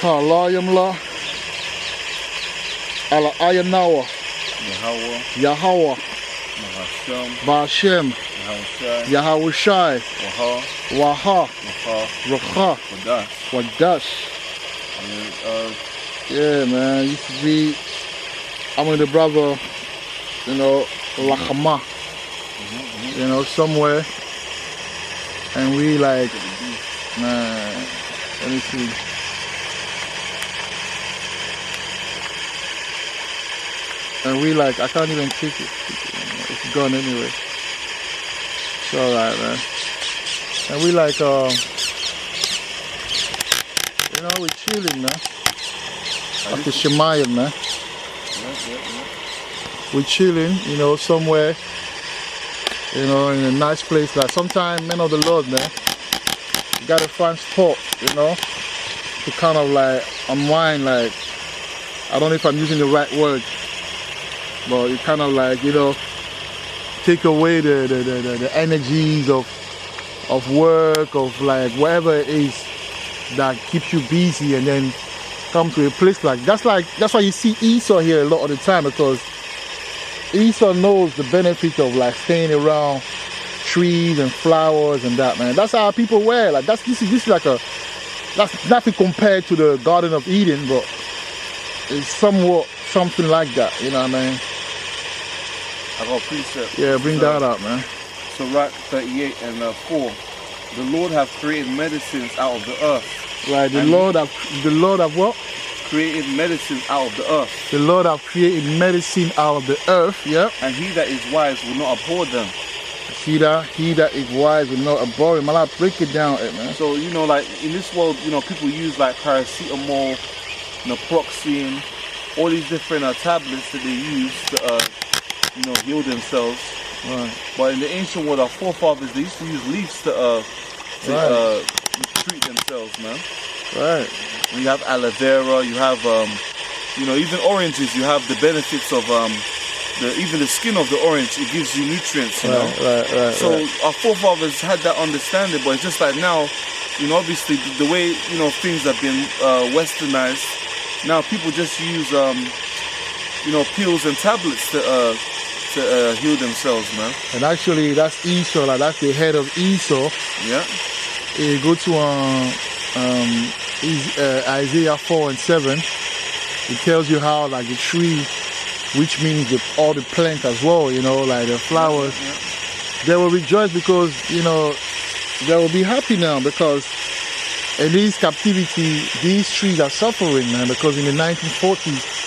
Talayamla. Ala Ayanawa. Yahweh. Ba'ashem. Yahawashi. Waha. Racha. Wadash. Yeah, man. Used to be, I'm with the brother, you know, Lachama. You know, somewhere. And we like, man, let me see. And we like, I can't even take it. It's gone anyway. It's alright, man. And we like, you know, we're chilling, man. Like the Shemayim, man. We're chilling, you know, somewhere, you know, in a nice place. Like sometimes, men of the Lord, man, you gotta find spot, you know, to kind of like unwind. Like, I don't know if I'm using the right word, but you kind of like, you know, take away the energies of work, of like whatever it is that keeps you busy, and then come to a place like that's why you see Esau here a lot of the time, because Esau knows the benefit of like staying around trees and flowers and that, man. That's how people were. Like this is like that's nothing compared to the Garden of Eden, but it's somewhat something like that, you know what I mean? I got a precept. Yeah, bring that up, man. So right 38 and 4. The Lord have created medicines out of the earth. Right, the Lord have what? Created medicines out of the earth. The Lord have created medicine out of the earth, yeah. And he that is wise will not abhor them. See that? He that is wise will not abhor him. I'll break it down, man. So, you know, like in this world, you know, people use like paracetamol, naproxen, all these different tablets that they use to, you know, heal themselves. Right. But in the ancient world, our forefathers, they used to use leaves to treat themselves, man. Right. You have aloe vera, you have, you know, even oranges, you have the benefits of, even the skin of the orange, it gives you nutrients, you know. Right. So our forefathers had that understanding, but it's just like now, you know, obviously the way, you know, things have been westernized, now people just use, you know, pills and tablets to heal themselves, man. And actually, that's Esau, like that's the head of Esau. Yeah. You go to Isaiah 4 and 7. It tells you how, like the tree, which means all the plant as well, you know, like the flowers, they will rejoice because, you know, they will be happy now because in this captivity, these trees are suffering, man, because in the 1940s,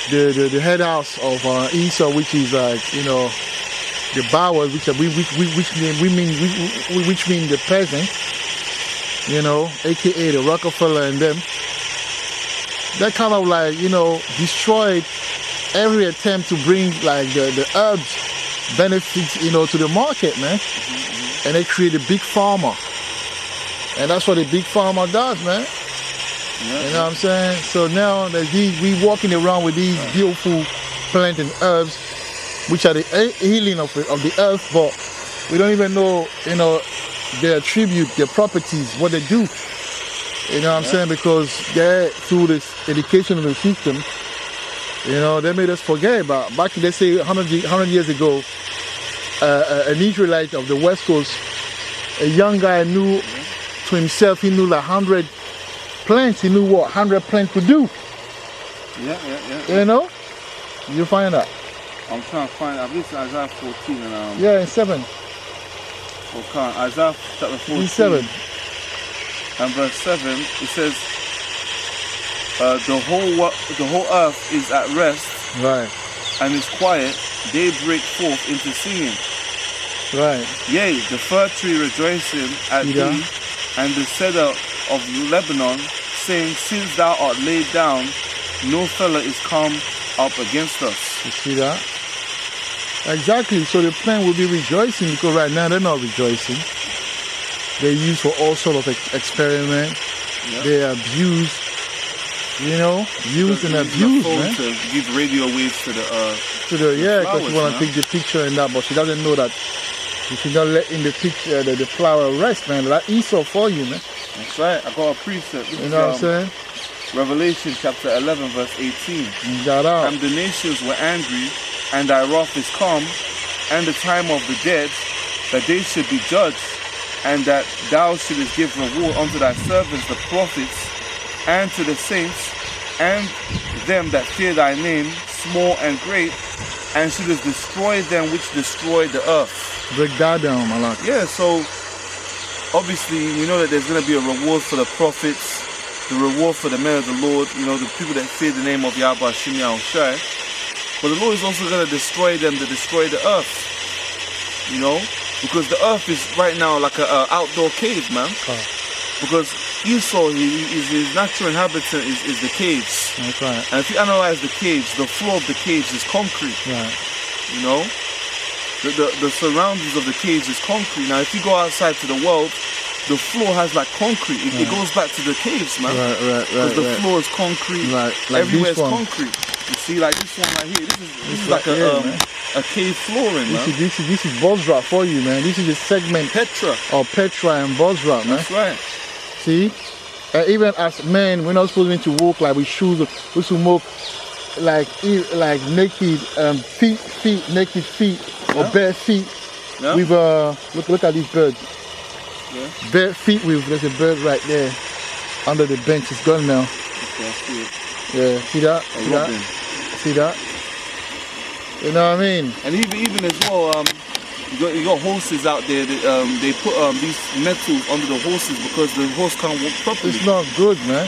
the head house of Esau, which is like, you know, the bowers, which mean the peasant, you know, aka the Rockefeller and them, that kind of like, you know, destroyed every attempt to bring like the herbs benefits, you know, to the market, man. And they create a big farmer, and that's what a big farmer does, man. You know what I'm saying? So now that we walking around with these beautiful plants and herbs, which are the healing of the earth, but we don't even know, you know, their attribute, their properties, what they do. You know what I'm saying? Because they're through this education of the system, you know, they made us forget about, back, let's say 100 years ago, an Israelite of the West Coast, a young guy knew to himself, he knew like 100 plants, he knew what 100 plants could do. Yeah. You know? You find that? I'm trying to find, I've listened to Isaiah 14 and yeah, in 7. Okay, Isaiah chapter 14. In 7. And verse 7, it says, the whole earth is at rest, right, and is quiet. They break forth into singing. Right. Yea, the fir tree rejoicing at thee, and the cedar of Lebanon, saying, since thou art laid down, no fellow is come up against us. You see that? Exactly. So the plant will be rejoicing, because right now they're not rejoicing. They're used for all sort of experiment. Yep. They are abused. You know, used and abused, man. To give radio waves to the yeah, because she want to take the picture and that, but she doesn't know that you should not let in the picture the flower rest, man. That Esau for you, man. That's right. I got a precept. You know what I'm saying? Revelation chapter 11 verse 18. Got out. And the nations were angry, and thy wrath is come, and the time of the dead, that they should be judged, and that thou shouldest give reward unto thy servants the prophets, and to the saints, and them that fear thy name, small and great, and shouldest destroy them which destroy the earth. Break that down, Malak. Yeah, so obviously we know that there's going to be a reward for the prophets, the reward for the men of the Lord, you know, the people that fear the name of Yahweh Hashem Yahushai. But the Lord is also going to destroy them to destroy the earth, you know, because the earth is right now like an outdoor cave, man. Oh. Because Esau, his natural inhabitant is the caves. That's right. And if you analyze the caves, the floor of the caves is concrete. Right. You know, the surroundings of the caves is concrete. Now, if you go outside to the world, the floor has like concrete. It goes back to the caves, man. Right. Because the floor is concrete. Right. Like everywhere is this one. concrete. You see, like this one right here. This is right like here, a cave flooring, man. This is Bozrah for you, man. This is a segment Petra. of Petra and Bozrah, man. That's right. See? Even as men, we're not supposed to walk like with shoes. We should walk like naked naked feet or bare feet. Yeah. With look at these birds. Yeah. Bare feet with, there's a bird right there under the bench. It's gone now. Okay, I see it. Yeah, see that? See that? See that? You know what I mean? And even as well, you got horses out there that they put these metals under the horses because the horse can't walk properly. It's not good, man.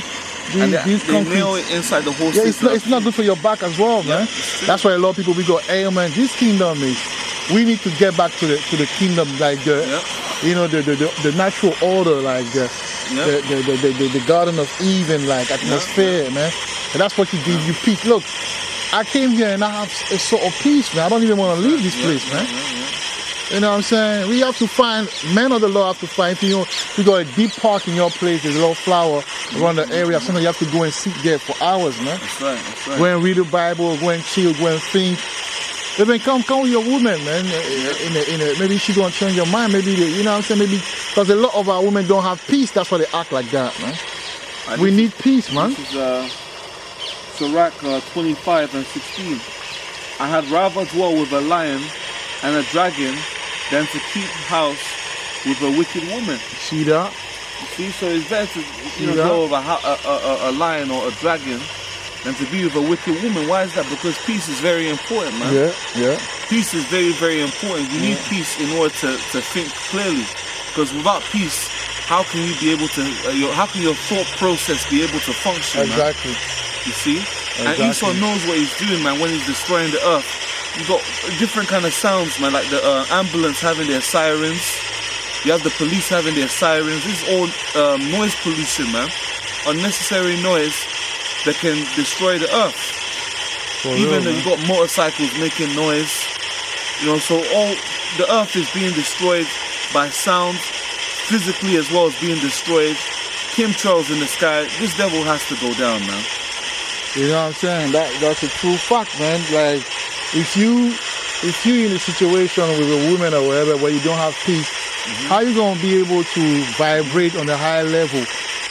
These they nail it inside the horses. Yeah, it's not good for your back as well, man. That's why a lot of people, we go, hey man, this kingdom is, we need to get back to the kingdom, like you know, the natural order, like the Garden of Eden, like atmosphere, man. And that's what you give you peace. Look, I came here and I have a sort of peace, man. I don't even want to leave this place, man. You know what I'm saying? We have to find, men of the Lord have to find, if you got a deep park in your place, there's a little flower around the area, sometimes you have to go and sit there for hours, man. That's right. Go and read the Bible, go and chill, go and think. Then come with your woman, man. Maybe she's going to change your mind. Maybe, you know what I'm saying? Maybe, because a lot of our women don't have peace, that's why they act like that, man. We need peace, man. This is Sirach 25 and 16. I had rather dwell with a lion and a dragon than to keep house with a wicked woman. See that? You see, so it's better to go with a lion or a dragon than to be with a wicked woman. Why is that? Because peace is very important, man. Yeah. Peace is very, very important. You need peace in order to think clearly. Because without peace, how can you be able to? How can your thought process be able to function? Exactly. Man? You see, and Esau knows what he's doing, man. When he's destroying the earth, you got different kind of sounds, man. Like the ambulance having their sirens. You have the police having their sirens. This is all noise pollution, man. Unnecessary noise that can destroy the earth. Even though you got motorcycles making noise, you know, so all the earth is being destroyed by sound, physically as well as being destroyed. Chemtrails in the sky. This devil has to go down, man. You know what I'm saying? That's a true fact, man. Like, if you in a situation with a woman or whatever where you don't have peace, how you gonna be able to vibrate on a higher level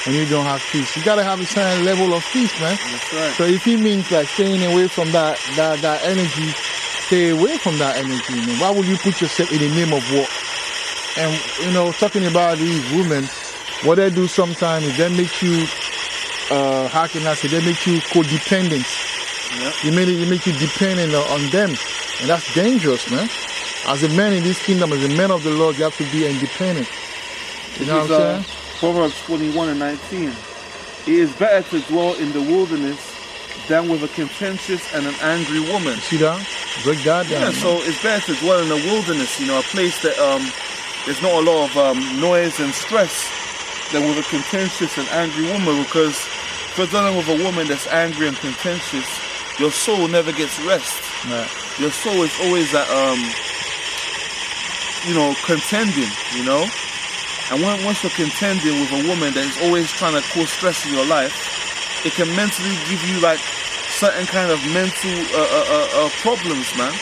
when you don't have peace? You gotta have a certain level of peace, man. That's right. So if it means like staying away from that energy, stay away from that energy, man. Why would you put yourself in the name of what? And you know, talking about these women, what they do sometimes is they make you how can I say, they make you codependent. They make you dependent on them. And that's dangerous, man. As a man in this kingdom, as a man of the Lord, you have to be independent. You know what I'm saying? Proverbs 21 and 19. It is better to dwell in the wilderness than with a contentious and an angry woman. See that? Break that down. Yeah, so it's better to dwell in the wilderness, you know, a place that there's not a lot of noise and stress than with a contentious and angry woman, because if you're dealing with a woman that's angry and contentious, your soul never gets rest. Right. Your soul is always at, you know, contending, you know. And once you're contending with a woman that is always trying to cause stress in your life, it can mentally give you like certain kind of mental problems, man.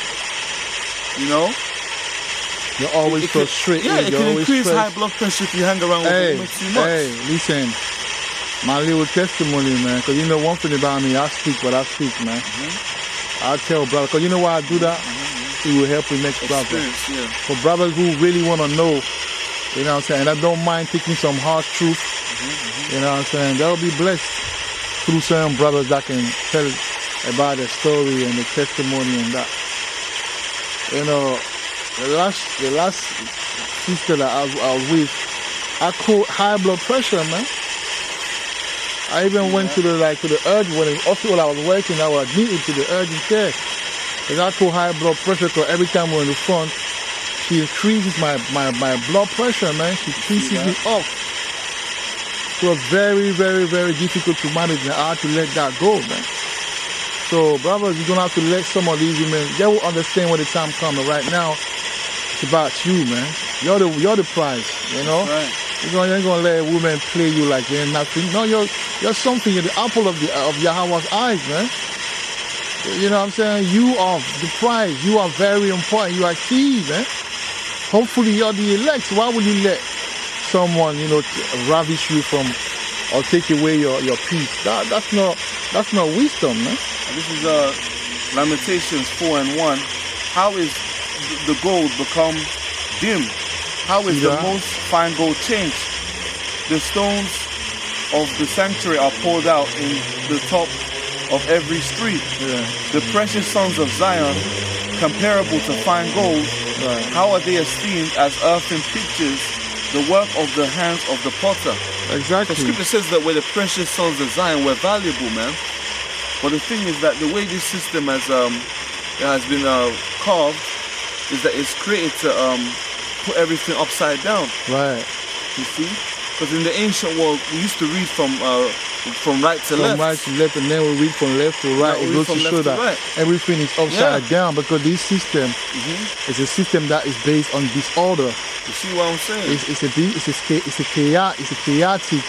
You know? You're always frustrated. Yeah, it can increase high blood pressure if you hang around with a woman too much. Hey, listen. my little testimony, man. Because you know one thing about me, I speak what I speak, man. I tell brother, because you know why I do that? It will help the next brother. Yeah. For brothers who really want to know, you know what I'm saying, and I don't mind taking some harsh truth, you know what I'm saying, they'll be blessed through certain brothers that can tell about their story and the testimony and that. You know, the last sister that I was with, I caught high blood pressure, man. I even went to the urgent, when in the hospital I was working, I was admitted to the urgent care. Because I caught high blood pressure, because every time we're on the phone, she increases my blood pressure, man. She pisses me off. It was very, very, very difficult to manage, and I had to let that go, man. So, brothers, you're going to have to let some of these women, they will understand when the time comes. Right now, it's about you, man. You're the prize, you know? Right. You ain't going to let a woman play you like you're nothing. No, you're something. You're the apple of Yahweh's eyes, man. You know what I'm saying? You are the prize. You are very important. You are key, man. Hopefully, you're the elect. Why would you let someone, you know, ravish you from or take away your peace? That's not wisdom, man. This is Lamentations 4:1. How is the gold become dim? How is the most fine gold changed? The stones of the sanctuary are poured out in the top of every street. The precious sons of Zion, comparable to fine gold, how are they esteemed as earthen pictures, the work of the hands of the potter? Exactly. The scripture says that we're the precious sons of Zion, we're valuable, man. But the thing is that the way this system has been carved is that it's created to put everything upside down. Right. You see? Because in the ancient world, we used to read from right to left. From right to left, and then we read from left to right. It goes to show that everything is upside down, because this system is a system that is based on disorder. You see what I'm saying? It's a chaotic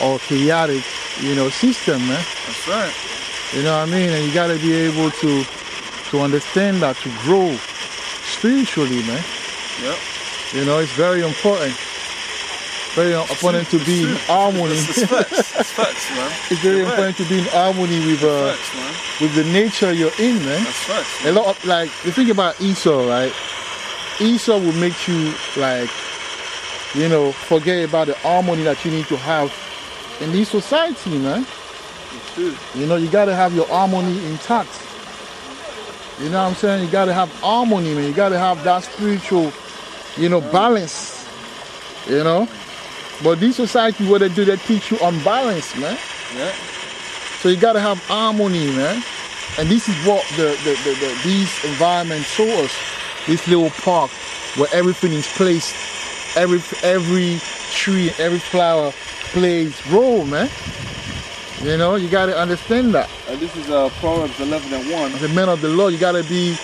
or chaotic, you know, system, man. That's right. You know what I mean? And you gotta be able to understand that, to grow spiritually, man. Yep. You know, it's very important. Very important to be in harmony. It's facts, man. It's very important to be in harmony with the nature you're in, man. That's facts. A lot of, like, the thing about Esau, right? Esau will make you, like, you know, forget about the harmony that you need to have in this society, man. You know, you gotta have your harmony intact. You know what I'm saying? You gotta have harmony, man. You gotta have that spiritual, you know, balance. You know? But this society, what they do, they teach you unbalance, man. Yeah. So you gotta have harmony, man. And this is what these environments show us. This little park where everything is placed, every tree, every flower plays role, man. You know, you gotta understand that. And this is Proverbs 11:1. As a man of the Lord, you gotta be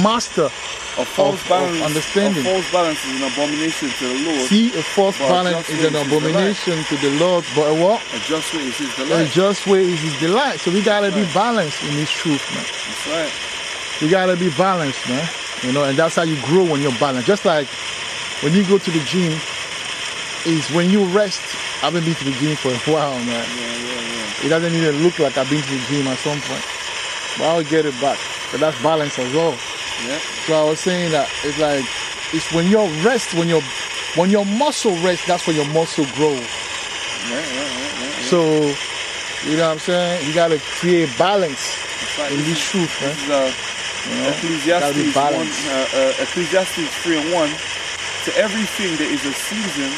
master of false balance. Understanding. A false balance is an abomination to the Lord. See, a false balance is an abomination to the Lord, but what? A just way is his delight. A just way is his delight. So we gotta be balanced in this truth, man. That's right. You gotta be balanced, man. You know, and that's how you grow when you're balanced. Just like when you go to the gym, is when you rest. I've been to the gym for a while, man. It doesn't even look like I've been to the gym at some point. But I'll get it back. But that's balance as well. Yeah. So I was saying that it's like, it's when your rest, when your muscle rests, that's when your muscle grows. Yeah. So, you know what I'm saying? You gotta create balance in this truth, man. This is Ecclesiastes 3:1. To everything there is a season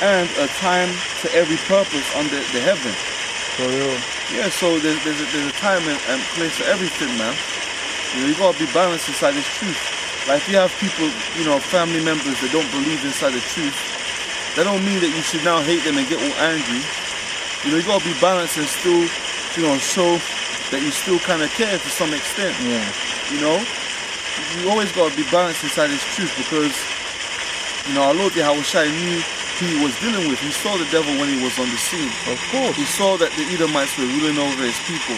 and a time to every purpose under the heaven. For real. Yeah, so there's a time and place for everything, man. You know, you gotta be balanced inside this truth. Like if you have people, you know, family members that don't believe inside the truth, that don't mean that you should now hate them and get all angry. You know, you gotta be balanced and still, you know, show that you still kind of care to some extent. Yeah. You know, you always gotta be balanced inside this truth, because, you know, our Lord Yahushua knew who he was dealing with. He saw the devil when he was on the scene. Of course. He saw that the Edomites were ruling over his people.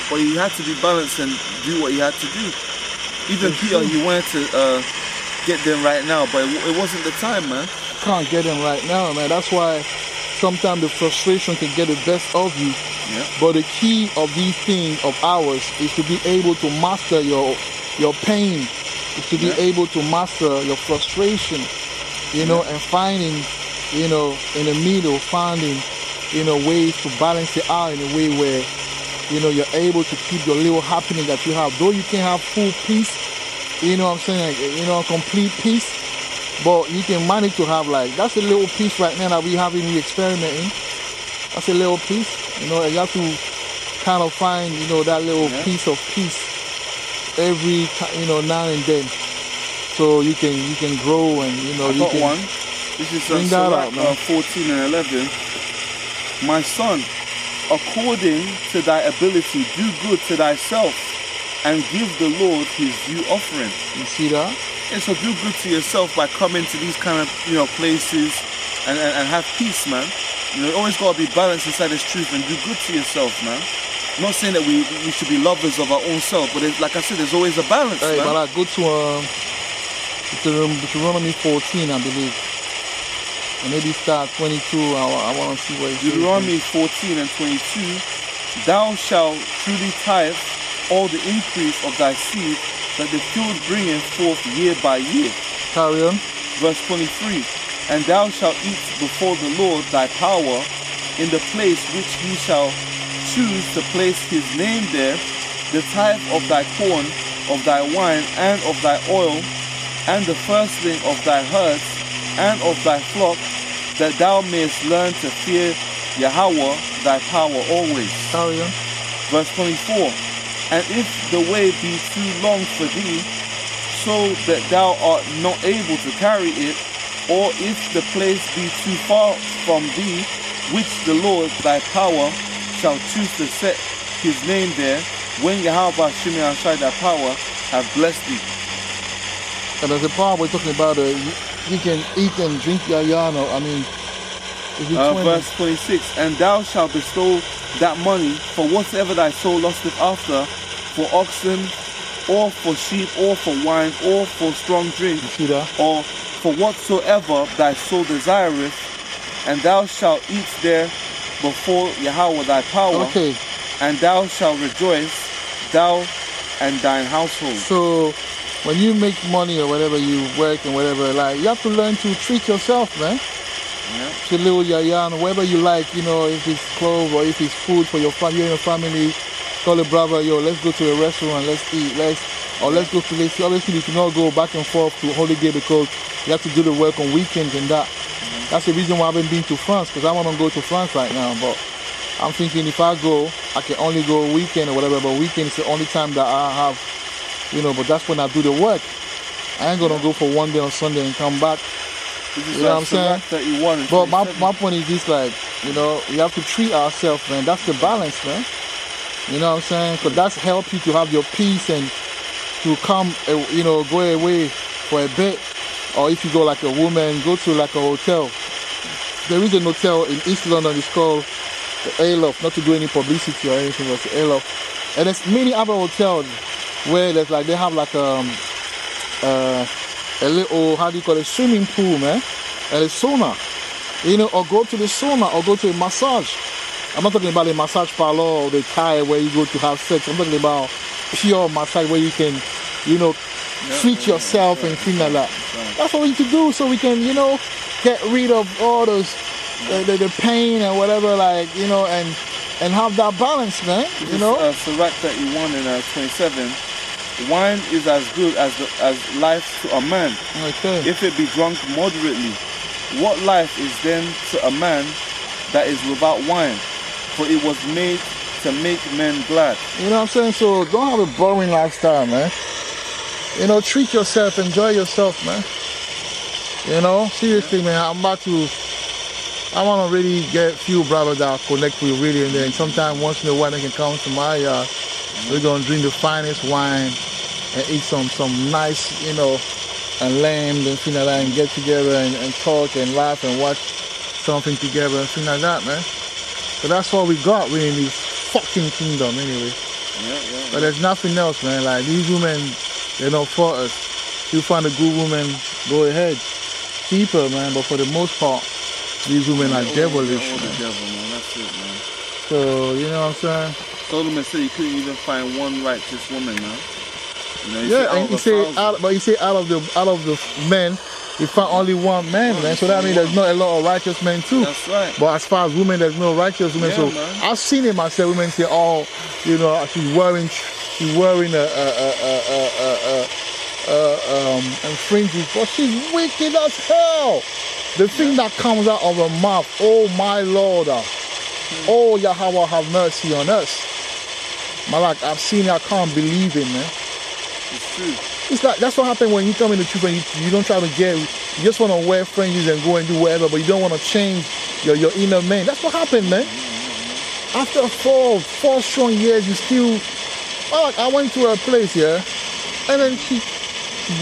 But he had to be balanced and do what he had to do. Even Peter, he wanted to get them right now, but it wasn't the time, man. Can't get them right now, man. That's why sometimes the frustration can get the best of you. Yeah. But the key of these things of ours is to be able to master your pain, is to be able to master your frustration, you know, and finding, you know, in the middle, finding, you know, ways to balance it out in a way where, you know, you're able to keep your little happiness that you have. Though you can't have full peace, you know what I'm saying, like, you know, complete peace, but you can manage to have, like, that's a little piece right now that we experimenting. That's a little piece, you know, and you have to kind of find, you know, that little piece of peace every, you know, now and then, so you can grow and, you know, I got one. This is Sirach 14 and 11. My son, according to thy ability, do good to thyself, and give the Lord his due offering. You see that? And so do good to yourself by coming to these kind of, you know, places and have peace, man. You know, you always got to be balanced inside this truth and do good to yourself, man. I'm not saying that we should be lovers of our own self, but like I said, there's always a balance, hey, man. But I go to Deuteronomy 14, I believe. And maybe start 22, I want to see what it says. Deuteronomy 14 and 22. Thou shalt truly tithe all the increase of thy seed, that the field bringeth forth year by year. Carry on. Verse 23. And thou shalt eat before the Lord thy power in the place which he shall choose to place his name there, the tithe of thy corn, of thy wine, and of thy oil, and the firstling of thy herds, and of thy flock, that thou mayest learn to fear Yahweh thy power always. Carry on. Verse 24. And if the way be too long for thee, so that thou art not able to carry it, or if the place be too far from thee, which the Lord thy power shall choose to set his name there, when Yahweh Shimei Ashai thy power have blessed thee. And there's a part we're talking about, you can eat and drink yayano. I mean, verse 26. And thou shalt bestow that money for whatsoever thy soul lusteth after, for oxen, or for sheep, or for wine, or for strong drink, or for whatsoever thy soul desireth, and thou shalt eat there before Yahweh thy power, and thou shalt rejoice, thou and thine household. So when you make money or whatever, you work and whatever, like, you have to learn to treat yourself, man. To little yayan, whatever you like, you know, if it's clothes or if it's food for your family, you and your family, call a brother, yo, let's go to a restaurant, let's eat, let's go to this. Obviously, you cannot go back and forth to Holy Gate because you have to do the work on weekends and that. That's the reason why I haven't been to France, because I want to go to France right now. But I'm thinking if I go, I can only go weekend or whatever, but weekend is the only time that I have, you know, but that's when I do the work. I ain't going to go for one day on Sunday and come back. You know what I'm saying? But my point is this, like, you know, we have to treat ourselves, man. That's the balance, man. You know what I'm saying? Because that's help you to have your peace and to come, you know, go away for a bit. Or if you go like a woman, go to like a hotel. There is an hotel in East London, it's called the Aloft, not to do any publicity or anything, but the Aloft. And there's many other hotels where there's like, they have like a little, how do you call it, swimming pool, man, and a sauna, you know, or go to the sauna or go to a massage. I'm not talking about a massage parlor or the Thai where you go to have sex. I'm talking about pure massage where you can, you know, treat yourself and things like that. That's what we need to do so we can, you know, get rid of all those, the pain and whatever, like, you know, and have that balance, man, you know. Sirach 31 and 27. Wine is as good as life to a man, if it be drunk moderately. What life is then to a man that is without wine? For it was made to make men glad. You know what I'm saying? So don't have a boring lifestyle, man. You know, treat yourself, enjoy yourself, man. You know, seriously, man, I want to really get a few brothers that I connect with really, and then sometime once in a while they can come to my yard. We're gonna drink the finest wine and eat some nice, you know, and lamb and things like that, and get together and talk and laugh and watch something together and things like that, man. So that's what we got really in this fucking kingdom anyway. But there's nothing else, man. Like, these women, they're not for us. You find a good woman, go ahead. Keep her, man, but for the most part, these women are devilish. All the devil, man. That's it, man. So, you know what I'm saying? Solomon said he couldn't even find one righteous woman, man. You know, Yeah, and he said, but he said out of the men, he found only one man, man. So that means there's not a lot of righteous men too. That's right. But as far as women, there's no righteous women. Yeah, So man. I've seen it myself. Women say, "Oh, you know, she's wearing fringes, but she's wicked as hell." The thing that comes out of her mouth, oh my Lord, oh Yahweh, have mercy on us. Malak, I've seen it. I can't believe it, man. It's true. It's like, that's what happens when you come in the truth and you don't try to get, you just want to wear fringes and go and do whatever, but you don't want to change your inner man. That's what happened, man. After four strong years, you still, I went to a place, yeah, and then she,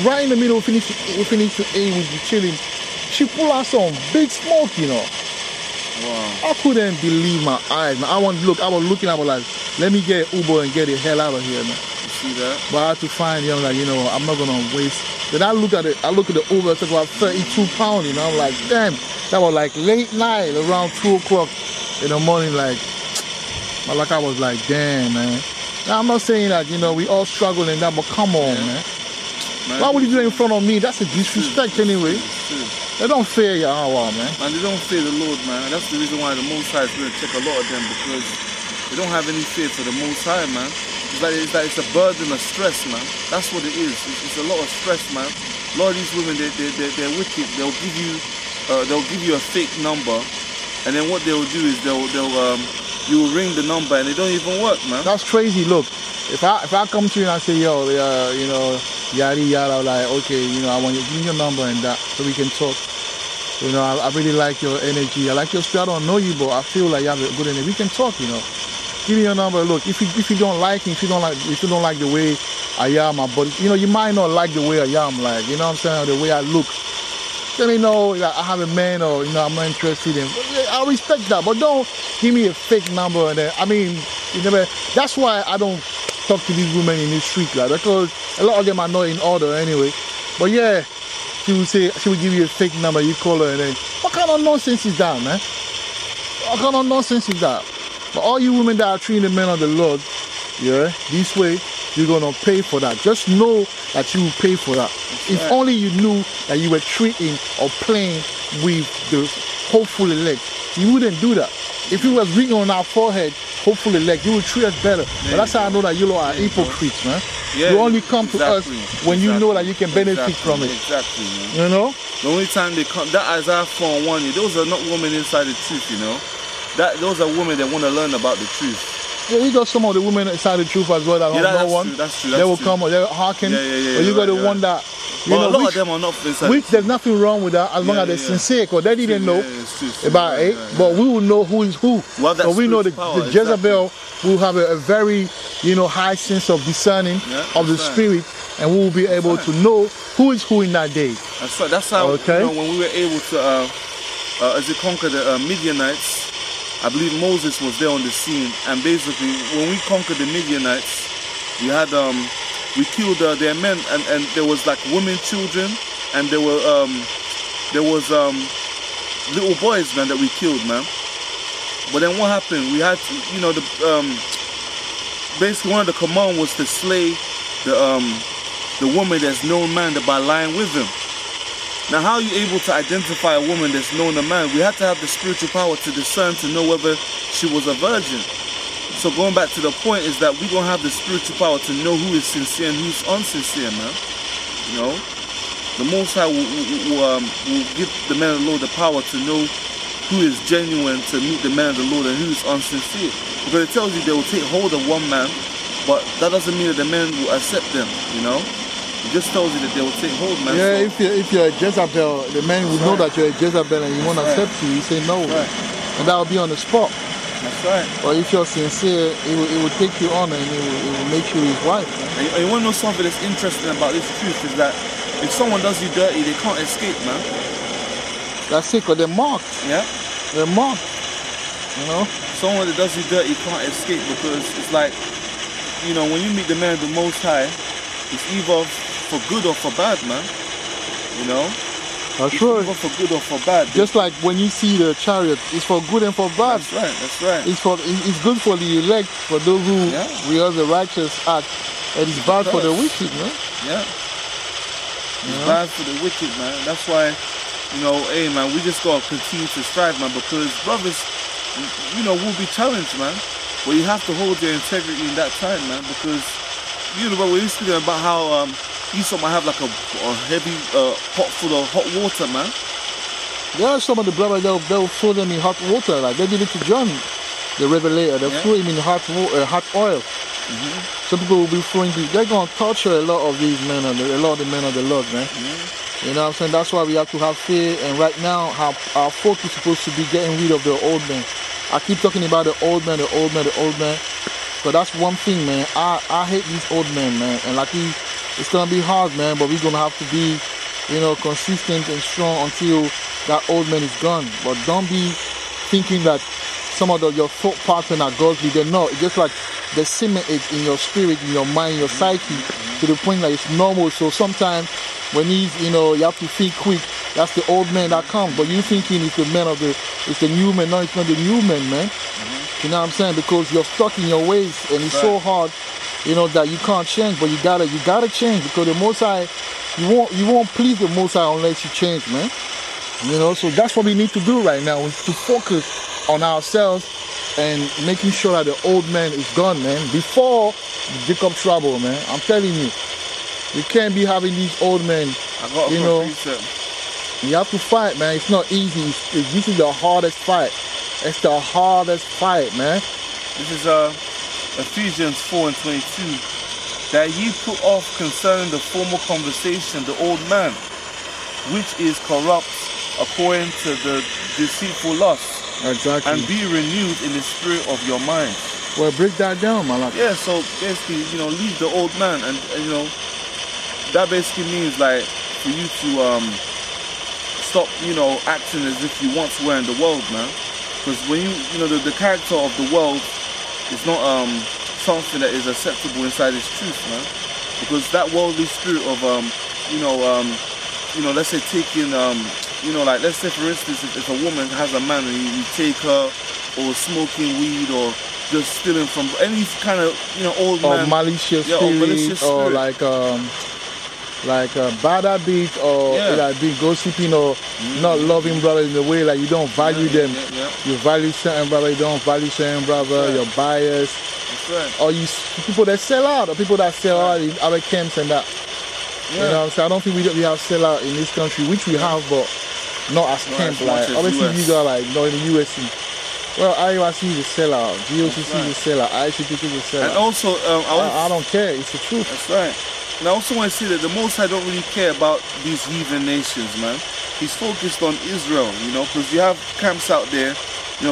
right in the middle, we finished to eat, we were chilling, she pulled out some big smoke, you know. Wow. I couldn't believe my eyes, man. I was looking, I was like, let me get Uber and get the hell out of here, man. See that? But I had to find, you know, like, you know, I'm not gonna waste. Then I look at the Uber, it took about 32 pounds, you know. I'm like, damn, that was like late night, around 2 o'clock in the morning, like I was like, damn, man. Now I'm not saying that, you know, we all struggle in that, but come on, man. Why would you do it in front of me? That's a disrespect anyway. They don't fear Yahweh, man. Man, they don't fear the Lord, man. That's the reason why the Most High is going to check a lot of them, because they don't have any fear for the Most High, man. It's a burden of stress, man. That's what it is. It's a lot of stress, man. A lot of these women, they're wicked. They'll give you a fake number, and then what they'll do is you will ring the number and it don't even work, man. That's crazy. Look, if I come to you and I say, yo, you know, yada yada, like, okay, you know, I want you to give me your number and that so we can talk. You know, I really like your energy. I like your spirit. I don't know you, but I feel like you have a good energy. We can talk, you know. Give me your number. Look, if you don't like me, if you don't like the way I am, my body, you know, you might not like the way I am, like, you know what I'm saying, the way I look. Let me know that I have a man, or, you know, I'm not interested in. I respect that, but don't give me a fake number. And then, I mean, you never. That's why I don't talk to these women in the street, like, because a lot of them are not in order anyway. But yeah, she will give you a fake number. You call her, and then what kind of nonsense is that, man? What kind of nonsense is that? But all you women that are treating the men of the Lord, yeah, this way, you're gonna pay for that. Just know that you will pay for that. If only you knew that you were treating or playing with the hopeful elect, you wouldn't do that. If it was written on our forehead, hopeful elect, you would treat us better. But that's how I know that you lot are hypocrites, man. Yeah, you only come to us when you know that you can benefit from it. Exactly, man. You know? The only time they come, that Isaiah 4:1, those are not women inside the truth, you know? Those are women that want to learn about the truth. Yeah, you got some of the women inside the truth as well that don't know one. That's true. They will come, they will hearken. But you got the one that, you know, a lot of them are not inside. Which there's nothing wrong with that as long as they're sincere, because they didn't know about it. But we will know who is who. So we know the Jezebel will have a very, you know, high sense of discerning of the spirit, and we will be able to know who is who in that day. That's right. That's how, you know, when we were able to, as they conquer the Midianites, I believe Moses was there on the scene, and basically when we conquered the Midianites, we had we killed their men, and there was like women, children, and there was little boys, man, that we killed, man. But then what happened? We had to, you know, basically one of the command was to slay the woman that's known man by lying with him. Now, how are you able to identify a woman that's known a man? We had to have the spiritual power to discern, to know whether she was a virgin. So going back to the point is that we're going to have the spiritual power to know who is sincere and who's unsincere, man. You know? The Most High will give the men of the Lord the power to know who is genuine, to meet the men of the Lord, and who is unsincere. Because it tells you they will take hold of one man, but that doesn't mean that the men will accept them, you know? It just tells you that they will take hold, man. Yeah, so, if you're a Jezebel, the man will know that you're a Jezebel and he won't accept you. He say no. And that will be on the spot. That's right. But if you're sincere, it will take you on, and it will make you his wife. And you want to know something that's interesting about this truth is that if someone does you dirty, they can't escape, man. That's it, because they're marked. Yeah. They're marked. You know? Someone that does you dirty can't escape, because it's like, you know, when you meet the man of the Most High, it's either for good or for bad, man. You know? That's It's right. either for good or for bad. Just like when you see the chariot, it's for good and for bad. That's right. That's right. It's good for the elect, for those who realize the righteous act, and it's bad for the wicked, man. Yeah. It's bad for the wicked, man. That's why, hey, man, we just gotta continue to strive, man, because brothers, will be challenged, man. But you have to hold your integrity in that time, man, because, bro, we're speaking about how Esau might have like a heavy pot full of hot water, man. There are some of the brothers, they'll throw them in hot water, like they did it to John, the Revelator. They'll throw him in hot oil. Some people will be throwing they're going to torture a lot of these men, a lot of the men of the Lord, man. You know what I'm saying? That's why we have to have fear. And right now, our focus is supposed to be getting rid of the old men. I keep talking about the old man, the old man, the old man. But that's one thing, man. I hate these old men, man. And like it's gonna be hard, man. But we're gonna have to be, consistent and strong until that old man is gone. But don't be thinking that some of your thought patterns are godly. They're not. It's just like they cement it in your spirit, in your mind, your psyche, to the point that it's normal. So sometimes when you have to think quick. That's the old man that comes. But you thinking it's the new man. No, it's not the new man. You know what I'm saying? Because you're stuck in your ways, and it's so hard, that you can't change. But you gotta change, because the Most High, you won't please the Most High unless you change, man. So that's what we need to do right now, is to focus on ourselves and making sure that the old man is gone, man, before Jacob trouble, man. I'm telling you, you can't be having these old men. You have to fight, man. It's not easy. This is the hardest fight. It's the hardest fight, man. This is Ephesians 4:22. That ye put off concerning the former conversation the old man, which is corrupt according to the deceitful lust. Exactly. And be renewed in the spirit of your mind. Well, break that down, man. Yeah, so basically, leave the old man, and that basically means like for you to stop, acting as if you once were in the world, man. Because when the character of the world is not something that is acceptable inside its truth, man. Because that worldly spirit of let's say taking like, let's say for instance, if a woman has a man and you take her, or smoking weed, or just stealing from any kind of old man, or malicious spirit, or like bad habit, or like being gossiping, or not loving brother in the way like you don't value them. You value certain brother, you don't value certain brother. You're biased. That's right. Or you people that sell out, or people that sell out in other camps and that. You know what I'm saying? I don't think we have sell out in this country, which we have, but not as camp. Like obviously these are like in the US. Well, IOIC is a sellout, GOCC is a sellout, ICPK is a sellout. And also, I don't care. It's the truth. That's right. And I also want to say that the Most High don't really care about these heathen nations, man. He's focused on Israel, because you have camps out there.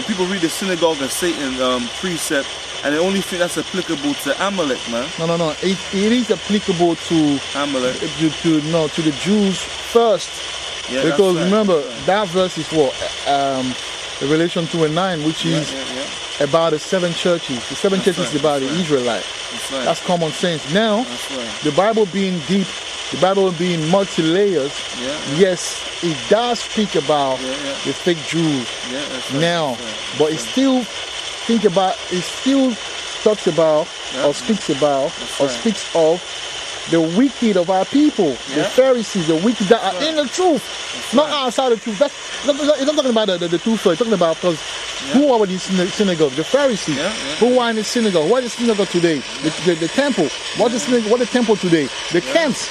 People read the synagogue of Satan precept, and they only think that's applicable to Amalek, man. No. It is applicable to Amalek. To the Jews first. Yeah, because remember, that verse is what? Revelation 2:9, which is about the 7 churches. The 7 churches is about the Israelite. That's common sense. Now, the Bible being deep, the Bible being multi-layers, yes, it does speak about the fake Jews now, but it still talks about, or speaks about, or speaks of the wicked of our people, the Pharisees, the wicked that are in the truth, not outside the truth. It's not talking about the truth, it's talking about, because who are these synagogues? The Pharisees. Who are in the synagogue? What is the synagogue today? The temple. What is the temple today? The camps.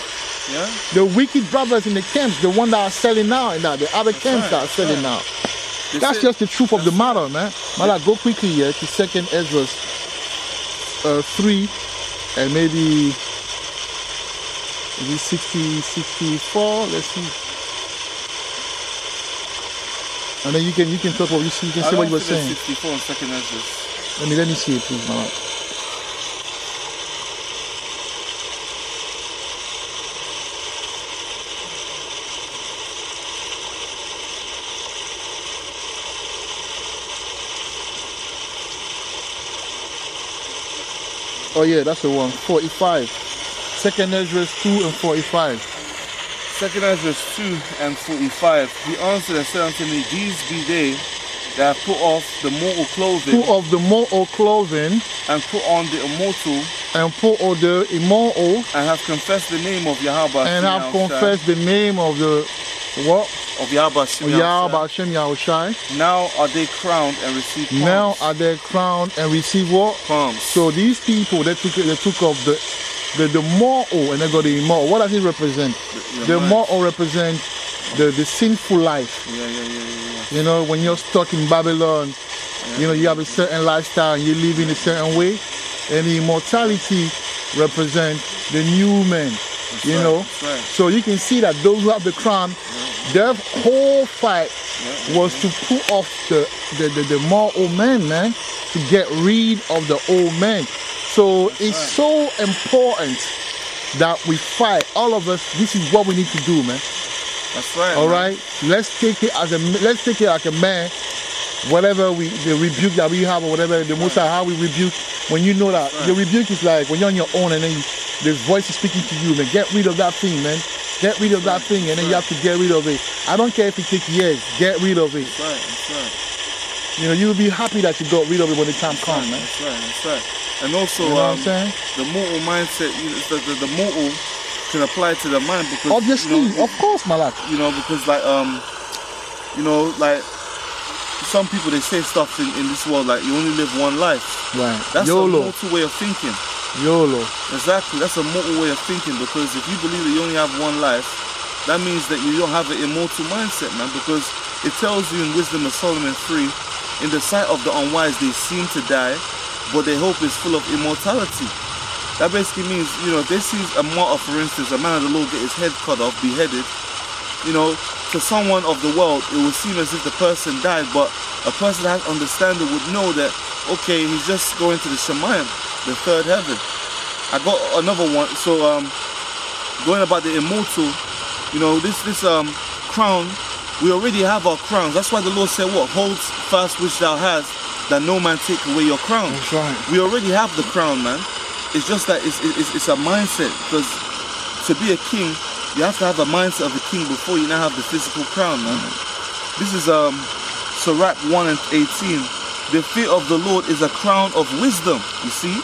The wicked brothers in the camps, the one that are selling now, and the other camps that are selling now. That's just the truth of the matter, man. Mala, go quickly here to 2nd Ezra 3, and maybe 64. Let's see. And then you can talk what you see. You can say what you were saying. 64 in 2nd Ezra. Let me see it, please, Mala. Oh yeah, that's the one. 45. 2nd Ezra 2 and 45. 2 Ezra 2:45. He answered and said unto me, These be they that have put off the mortal clothing. Put off the mortal clothing. And put on the immortal. And put on the immortal. And have confessed the name of Yahweh. And have confessed the name of the what? Of Yahweh Shem Yahushai. Now are they crowned and receive palms. Now are they crowned and receive what? Palms. So these people they took off the mortal and they got the immortal. What does it represent? The mortal represents the sinful life. Yeah. You know, when you're stuck in Babylon, you know, you have a certain lifestyle and you live in a certain way. And the immortality represents the new man. You know, so you can see that those who have the crown, their whole fight was to put off the mortal man, to get rid of the old man. So it's so important that we fight. All of us, this is what we need to do, man. That's right. All right, let's take it like a man. Whatever the rebuke that we have or whatever, the most how we rebuke. When you know that the rebuke is like when you're on your own and then the voice is speaking to you, man. Get rid of that thing, man. Get rid of that thing, and then you have to get rid of it. I don't care if it takes years. Get rid of it. That's right. You know, you'll be happy that you got rid of it when the time comes, man. That's right. And also, you know what I'm saying? The mortal mindset, the mortal can apply to the mind because obviously, of course, my lad. You know, because like some people they say stuff in this world like you only live one life. Right. That's YOLO. a mortal way of thinking. YOLO. Exactly. That's a mortal way of thinking because if you believe that you only have one life, that means that you don't have an immortal mindset, man. Because it tells you in Wisdom of Solomon 3, in the sight of the unwise they seem to die, but their hope is full of immortality. That basically means, you know, if they see a martyr, for instance, a man of the Lord get his head cut off, beheaded, you know, to someone of the world, it will seem as if the person died, but a person that has understanding would know that, okay, he's just going to the Shemayim, the third heaven. I got another one. So, going about the immortal, you know, this crown, we already have our crowns. That's why the Lord said, what? Hold fast which thou hast, that no man take away your crown. That's right. We already have the crown, man. It's just that it's a mindset, because to be a king, you have to have a mindset of a king before you now have the physical crown, man. This is Sirach 1:18. The fear of the Lord is a crown of wisdom, you see,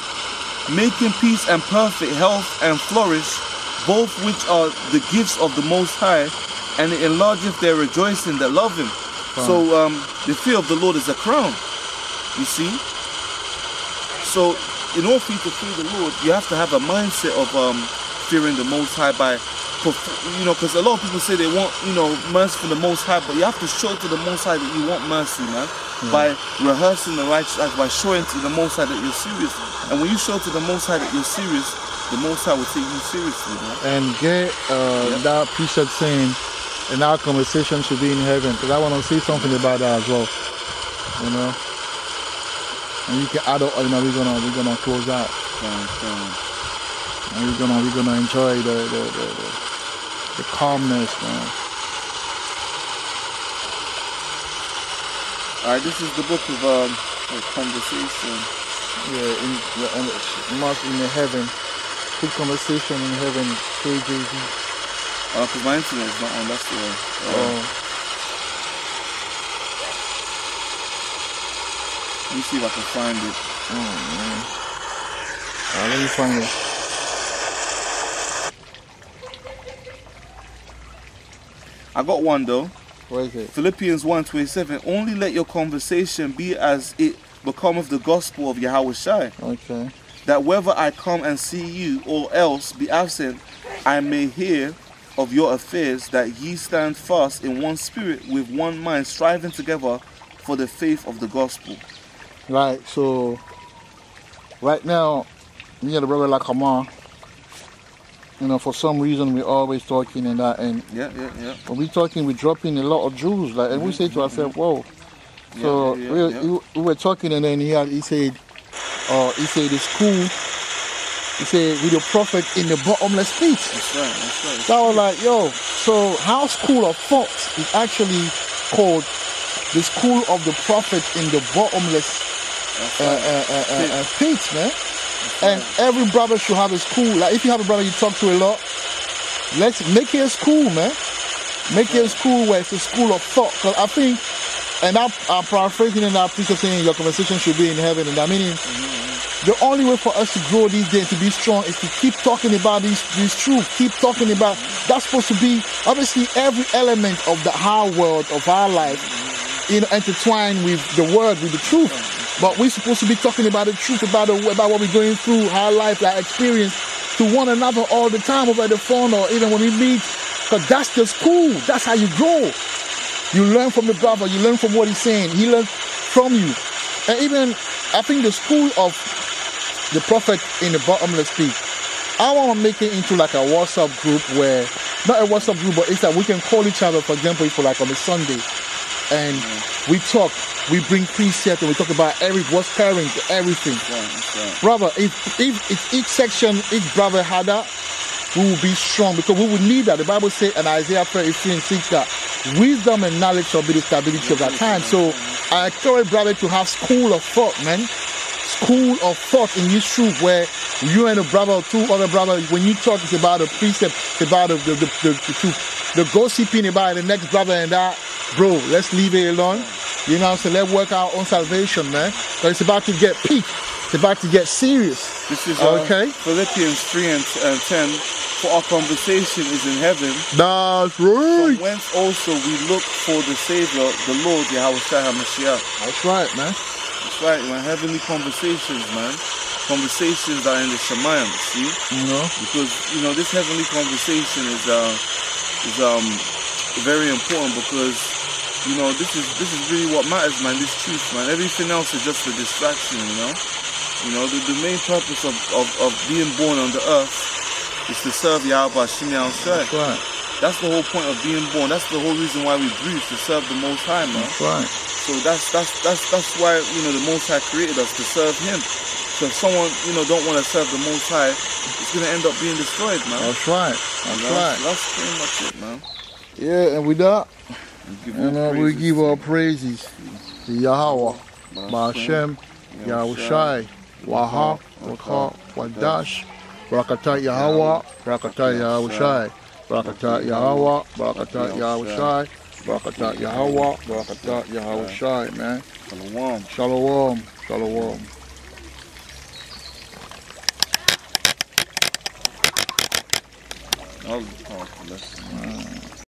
making peace and perfect health and flourish, both which are the gifts of the Most High, and it enlargeth their rejoicing that love Him. Wow. So the fear of the Lord is a crown, you see. So in order for you to fear the Lord, you have to have a mindset of fearing the Most High by, you know, because a lot of people say they want, you know, mercy from the Most High, but you have to show to the Most High that you want mercy, man, by rehearsing the righteous act, by showing to the Most High that you're serious. And when you show to the Most High that you're serious, the Most High will take you seriously, man. And get that precept saying, and our conversation should be in heaven, because I want to say something about that as well, you know. And you can add up, you know, we're gonna close out. And we're gonna enjoy the calmness, man. Alright, this is the book of conversation. Yeah, in the heaven. Good conversation in heaven. KJV. Because my internet is not on. That's the way. Let me see if I can find it. Oh man. Let me find it. I got one though. What is it? Philippians 1:27. Only let your conversation be as it becometh the gospel of Yahushai. Okay. That whether I come and see you or else be absent, I may hear of your affairs, that ye stand fast in one spirit, with one mind, striving together for the faith of the gospel. Right. So right now, me and the brother Lakamar, you know, for some reason we're always talking and that, and when we talking, we're dropping a lot of jewels, like, and we say to ourselves, whoa. So we were talking, and then he said it's cool. He said, with the prophet in the bottomless pit. That's right. So I was like, yo, so how School of Thought is actually called the School of the Prophet in the bottomless pit, man. And every brother should have a school. Like if you have a brother you talk to a lot, let's make it a school, man. Make it a school where it's a school of thought. Because I think, and I'm paraphrasing in that piece of saying your conversation should be in heaven, and I mean, the only way for us to grow these days, to be strong, is to keep talking about these truths. Keep talking about, that's supposed to be, obviously, every element of the our world, of our life, intertwined with the word, with the truth. But we're supposed to be talking about the truth, about what we're going through, our life, our experience, to one another all the time over the phone or even when we meet. Because that's the school. That's how you grow. You learn from the brother. You learn from what he's saying. He learns from you. And even, I think the school of the prophet in the Bottomless speak, I want to make it into like a WhatsApp group where, not a WhatsApp group, but it's that we can call each other, for example, if we're like on a Sunday, and we talk, we bring precepts, and we talk about what's current, everything. Right. Brother, if each section, each brother had that, we will be strong, because we will need that. The Bible says in Isaiah 33:6 that wisdom and knowledge shall be the stability of that time. So I encourage brother to have school of thought, man. School of thought in this truth, where you and a brother or two other brothers, when you talk, it's about a precept, it's about the truth. The gossiping about the next brother and that, bro, let's leave it alone. You know what I'm saying? Let's work our own salvation, man. Because it's about to get peak. It's about to get serious. This is okay? Philippians 3 and 10. For our conversation is in heaven. That's right. From whence also we look for the Savior, the Lord, Yahushua HaMashiach. That's right, man. That's right, man. Heavenly conversations, man. Conversations are in the Shemayim, see? Because, this heavenly conversation is very important, because, this is really what matters, man. This truth, man. Everything else is just a distraction, the main purpose of being born on the earth is to serve Yahweh Shimi Al-Shai. That's right. That's the whole point of being born. That's the whole reason why we breathe, to serve the Most High, man. That's right. So that's why the Most High created us, to serve Him. So if someone don't want to serve the Most High, it's gonna end up being destroyed, man. That's right. That's pretty much it, man. Yeah, and with that, we give our praises to Yahweh, Ba'ashem, Yahushai, Waha, Waka, Wadash, Barakat Yahweh, Barakat Yahushai, Barakat Yahweh, Barakat Yahushai, Barakat Yahweh, Barakat Yahushai, man. Shalom. Shalom. Shalom. That was powerful.